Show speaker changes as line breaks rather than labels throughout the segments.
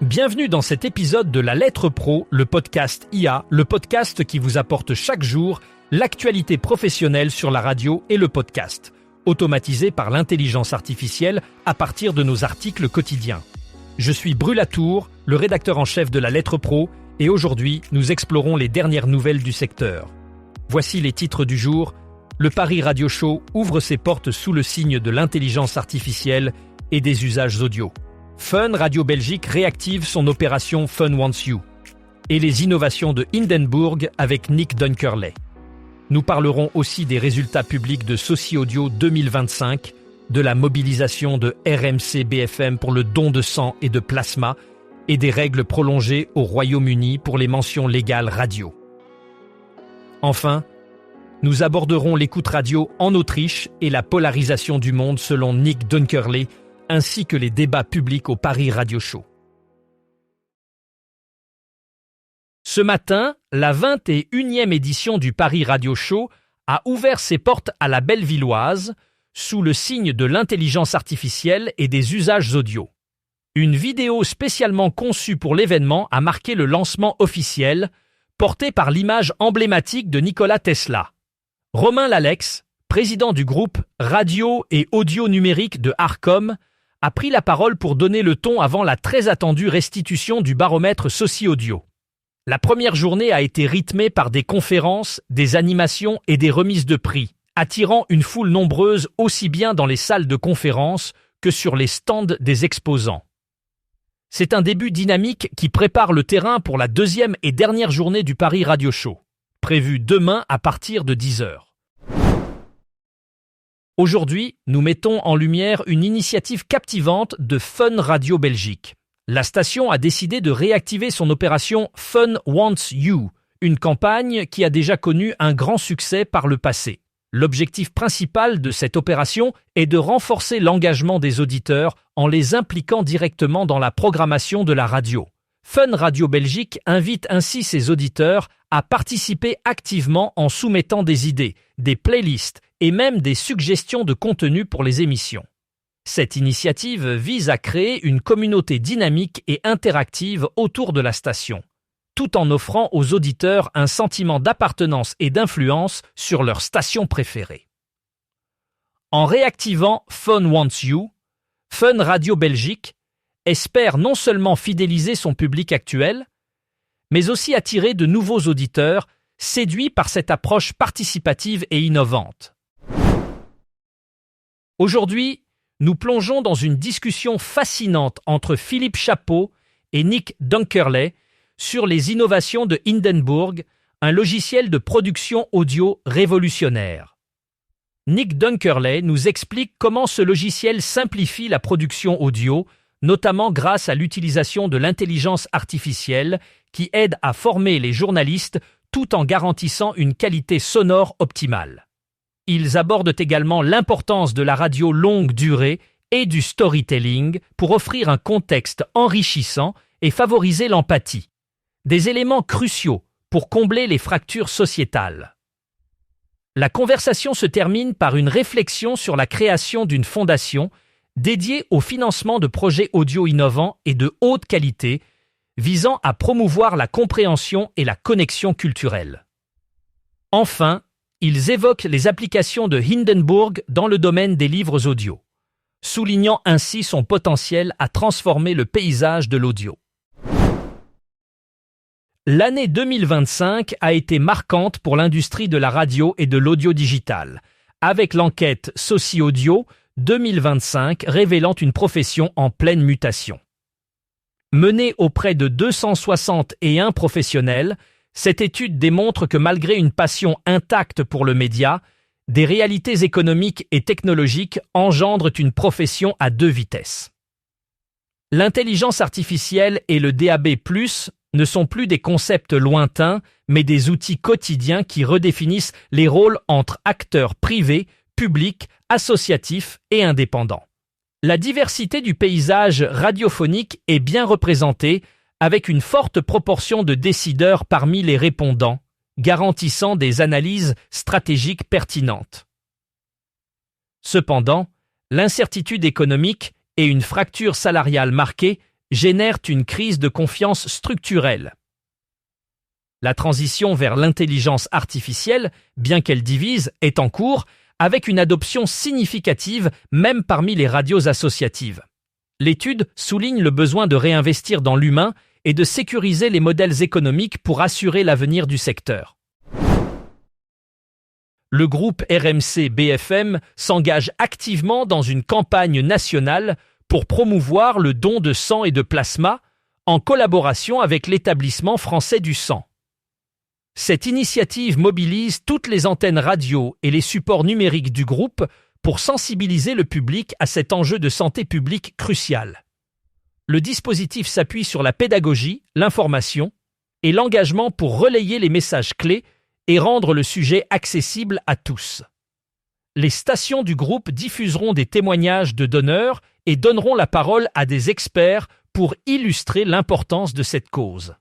Bienvenue dans cet épisode de La Lettre Pro, le podcast IA, le podcast qui vous apporte chaque jour l'actualité professionnelle sur la radio et le podcast, automatisé par l'intelligence artificielle à partir de nos articles quotidiens. Je suis Brulatour, le rédacteur en chef de La Lettre Pro, et aujourd'hui, nous explorons les dernières nouvelles du secteur. Voici les titres du jour. Le Paris Radio Show ouvre ses portes sous le signe de l'intelligence artificielle et des usages audio. Fun Radio Belgique réactive son opération Fun Wants You. Et les innovations de Hindenburg avec Nick Dunkerley. Nous parlerons aussi des résultats publics de Soci Audio 2025, de la mobilisation de RMC BFM pour le don de sang et de plasma, et des règles prolongées au Royaume-Uni pour les mentions légales radio. Enfin, nous aborderons l'écoute radio en Autriche et la polarisation du monde selon Nick Dunkerley, ainsi que les débats publics au Paris Radio Show. Ce matin, la 21e édition du Paris Radio Show a ouvert ses portes à la Bellevilloise sous le signe de l'intelligence artificielle et des usages audio. Une vidéo spécialement conçue pour l'événement a marqué le lancement officiel, porté par l'image emblématique de Nikola Tesla. Romain Lalex, président du groupe Radio et Audio Numérique de Arcom, a pris la parole pour donner le ton avant la très attendue restitution du baromètre Soci Audio. La première journée a été rythmée par des conférences, des animations et des remises de prix, attirant une foule nombreuse aussi bien dans les salles de conférences que sur les stands des exposants. C'est un début dynamique qui prépare le terrain pour la deuxième et dernière journée du Paris Radio Show, prévue demain à partir de 10h. Aujourd'hui, nous mettons en lumière une initiative captivante de Fun Radio Belgique. La station a décidé de réactiver son opération Fun Wants You, une campagne qui a déjà connu un grand succès par le passé. L'objectif principal de cette opération est de renforcer l'engagement des auditeurs en les impliquant directement dans la programmation de la radio. Fun Radio Belgique invite ainsi ses auditeurs à participer activement en soumettant des idées, des playlists et même des suggestions de contenu pour les émissions. Cette initiative vise à créer une communauté dynamique et interactive autour de la station, tout en offrant aux auditeurs un sentiment d'appartenance et d'influence sur leur station préférée. En réactivant Fun Wants You, Fun Radio Belgique espère non seulement fidéliser son public actuel, mais aussi attirer de nouveaux auditeurs séduits par cette approche participative et innovante. Aujourd'hui, nous plongeons dans une discussion fascinante entre Philippe Chapeau et Nick Dunkerley sur les innovations de Hindenburg, un logiciel de production audio révolutionnaire. Nick Dunkerley nous explique comment ce logiciel simplifie la production audio, notamment grâce à l'utilisation de l'intelligence artificielle qui aide à former les journalistes tout en garantissant une qualité sonore optimale. Ils abordent également l'importance de la radio longue durée et du storytelling pour offrir un contexte enrichissant et favoriser l'empathie. Des éléments cruciaux pour combler les fractures sociétales. La conversation se termine par une réflexion sur la création d'une fondation dédiée au financement de projets audio innovants et de haute qualité, visant à promouvoir la compréhension et la connexion culturelle. Enfin, ils évoquent les applications de Hindenburg dans le domaine des livres audio, soulignant ainsi son potentiel à transformer le paysage de l'audio. L'année 2025 a été marquante pour l'industrie de la radio et de l'audio digital, avec l'enquête Soci Audio 2025 révélant une profession en pleine mutation. Menée auprès de 261 professionnels, cette étude démontre que malgré une passion intacte pour le média, des réalités économiques et technologiques engendrent une profession à deux vitesses. L'intelligence artificielle et le DAB+, ne sont plus des concepts lointains, mais des outils quotidiens qui redéfinissent les rôles entre acteurs privés, publics, associatifs et indépendants. La diversité du paysage radiophonique est bien représentée, avec une forte proportion de décideurs parmi les répondants, garantissant des analyses stratégiques pertinentes. Cependant, l'incertitude économique et une fracture salariale marquée génèrent une crise de confiance structurelle. La transition vers l'intelligence artificielle, bien qu'elle divise, est en cours, avec une adoption significative même parmi les radios associatives. L'étude souligne le besoin de réinvestir dans l'humain et de sécuriser les modèles économiques pour assurer l'avenir du secteur. Le groupe RMC BFM s'engage activement dans une campagne nationale pour promouvoir le don de sang et de plasma en collaboration avec l'Établissement français du sang. Cette initiative mobilise toutes les antennes radio et les supports numériques du groupe pour sensibiliser le public à cet enjeu de santé publique crucial. Le dispositif s'appuie sur la pédagogie, l'information et l'engagement pour relayer les messages clés et rendre le sujet accessible à tous. Les stations du groupe diffuseront des témoignages de donneurs et donneront la parole à des experts pour illustrer l'importance de cette cause.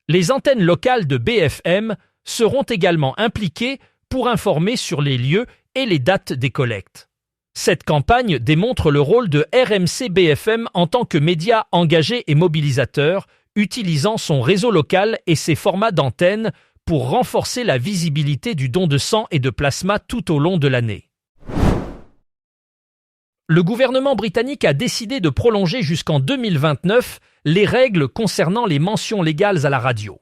Les antennes locales de BFM seront également impliquées pour informer sur les lieux et les dates des collectes. Cette campagne démontre le rôle de RMC BFM en tant que média engagé et mobilisateur, utilisant son réseau local et ses formats d'antennes pour renforcer la visibilité du don de sang et de plasma tout au long de l'année. Le gouvernement britannique a décidé de prolonger jusqu'en 2029 les règles concernant les mentions légales à la radio.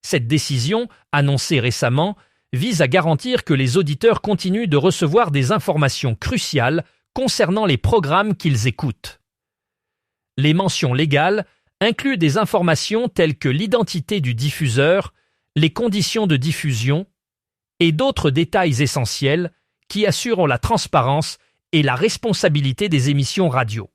Cette décision, annoncée récemment, vise à garantir que les auditeurs continuent de recevoir des informations cruciales concernant les programmes qu'ils écoutent. Les mentions légales incluent des informations telles que l'identité du diffuseur, les conditions de diffusion et d'autres détails essentiels qui assurent la transparence et la responsabilité des émissions radio.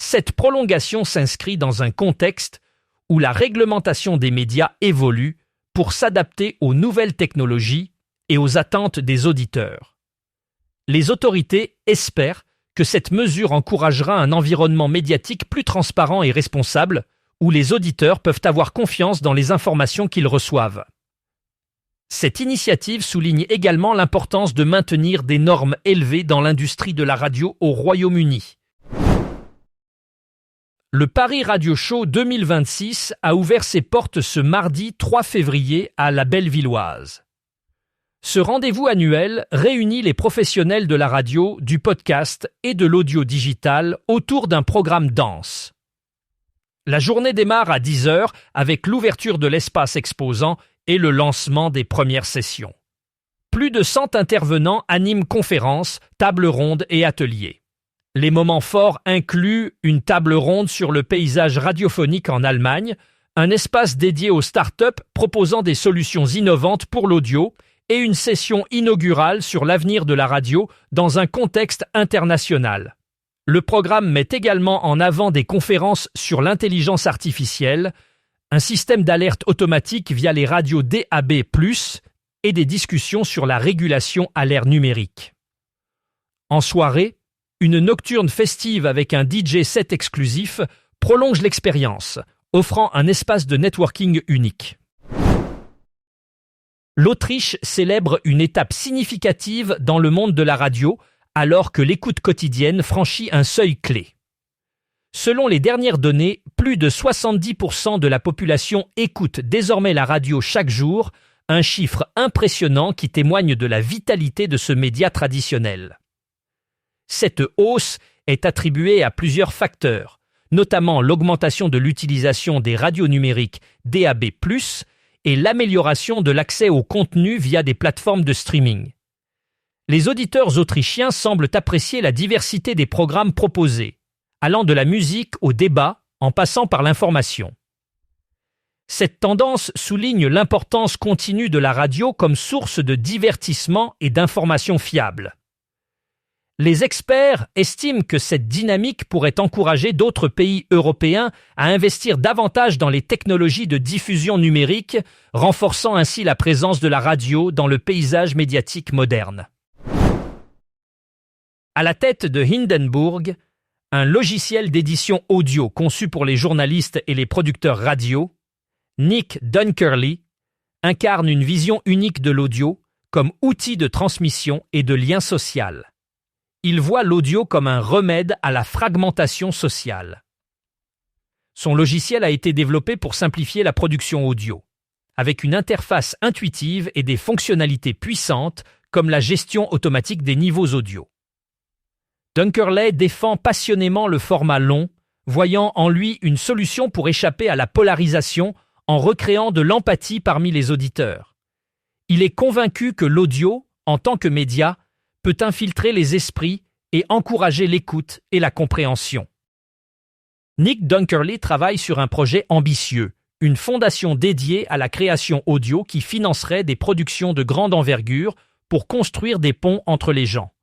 Cette prolongation s'inscrit dans un contexte où la réglementation des médias évolue pour s'adapter aux nouvelles technologies et aux attentes des auditeurs. Les autorités espèrent que cette mesure encouragera un environnement médiatique plus transparent et responsable, où les auditeurs peuvent avoir confiance dans les informations qu'ils reçoivent. Cette initiative souligne également l'importance de maintenir des normes élevées dans l'industrie de la radio au Royaume-Uni. Le Paris Radio Show 2026 a ouvert ses portes ce mardi 3 février à la Bellevilloise. Ce rendez-vous annuel réunit les professionnels de la radio, du podcast et de l'audio digital autour d'un programme dense. La journée démarre à 10h avec l'ouverture de l'espace exposant et le lancement des premières sessions. Plus de 100 intervenants animent conférences, tables rondes et ateliers. Les moments forts incluent une table ronde sur le paysage radiophonique en Allemagne, un espace dédié aux startups proposant des solutions innovantes pour l'audio et une session inaugurale sur l'avenir de la radio dans un contexte international. Le programme met également en avant des conférences sur l'intelligence artificielle, un système d'alerte automatique via les radios DAB+, et des discussions sur la régulation à l'ère numérique. En soirée, une nocturne festive avec un DJ set exclusif prolonge l'expérience, offrant un espace de networking unique. L'Autriche célèbre une étape significative dans le monde de la radio, alors que l'écoute quotidienne franchit un seuil clé. Selon les dernières données, plus de 70% de la population écoute désormais la radio chaque jour, un chiffre impressionnant qui témoigne de la vitalité de ce média traditionnel. Cette hausse est attribuée à plusieurs facteurs, notamment l'augmentation de l'utilisation des radios numériques DAB+, et l'amélioration de l'accès au contenu via des plateformes de streaming. Les auditeurs autrichiens semblent apprécier la diversité des programmes proposés, allant de la musique au débat en passant par l'information. Cette tendance souligne l'importance continue de la radio comme source de divertissement et d'informations fiables. Les experts estiment que cette dynamique pourrait encourager d'autres pays européens à investir davantage dans les technologies de diffusion numérique, renforçant ainsi la présence de la radio dans le paysage médiatique moderne. À la tête de Hindenburg, un logiciel d'édition audio conçu pour les journalistes et les producteurs radio, Nick Dunkerley incarne une vision unique de l'audio comme outil de transmission et de lien social. il voit l'audio comme un remède à la fragmentation sociale. Son logiciel a été développé pour simplifier la production audio, avec une interface intuitive et des fonctionnalités puissantes comme la gestion automatique des niveaux audio. Dunkerley défend passionnément le format long, voyant en lui une solution pour échapper à la polarisation en recréant de l'empathie parmi les auditeurs. Il est convaincu que l'audio, en tant que média, peut infiltrer les esprits et encourager l'écoute et la compréhension. Nick Dunkerley travaille sur un projet ambitieux, une fondation dédiée à la création audio qui financerait des productions de grande envergure pour construire des ponts entre les gens.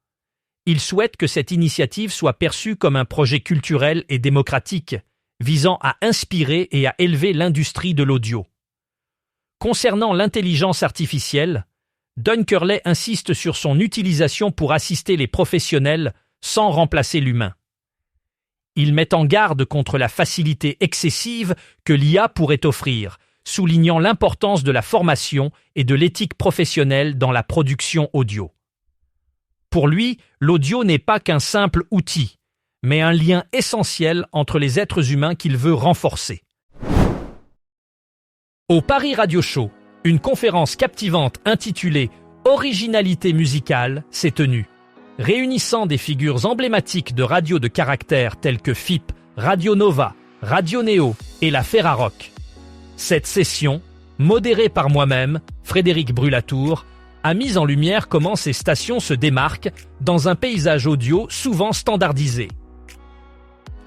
Il souhaite que cette initiative soit perçue comme un projet culturel et démocratique, visant à inspirer et à élever l'industrie de l'audio. Concernant l'intelligence artificielle, Dunkerley insiste sur son utilisation pour assister les professionnels sans remplacer l'humain. Il met en garde contre la facilité excessive que l'IA pourrait offrir, soulignant l'importance de la formation et de l'éthique professionnelle dans la production audio. Pour lui, l'audio n'est pas qu'un simple outil, mais un lien essentiel entre les êtres humains qu'il veut renforcer. Au Paris Radio Show, une conférence captivante intitulée « Originalité musicale » s'est tenue, réunissant des figures emblématiques de radio de caractère telles que FIP, Radio Nova, Radio Néo et la Ferrarock. Cette session, modérée par moi-même, Frédéric Brulatour, a mis en lumière comment ces stations se démarquent dans un paysage audio souvent standardisé.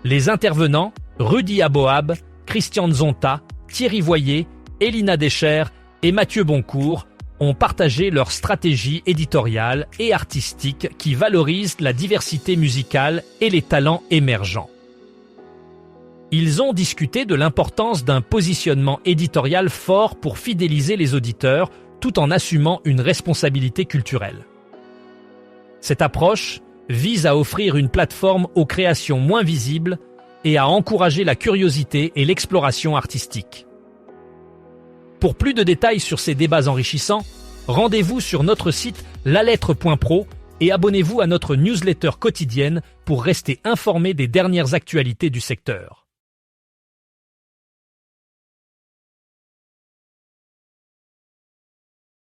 Les intervenants, Rudy Aboab, Christian Zonta, Thierry Voyer, Elina Descher et Mathieu Boncourt ont partagé leur stratégie éditoriale et artistique qui valorise la diversité musicale et les talents émergents. Ils ont discuté de l'importance d'un positionnement éditorial fort pour fidéliser les auditeurs tout en assumant une responsabilité culturelle. Cette approche vise à offrir une plateforme aux créations moins visibles et à encourager la curiosité et l'exploration artistique. Pour plus de détails sur ces débats enrichissants, rendez-vous sur notre site lalettre.pro et abonnez-vous à notre newsletter quotidienne pour rester informé des dernières actualités du secteur.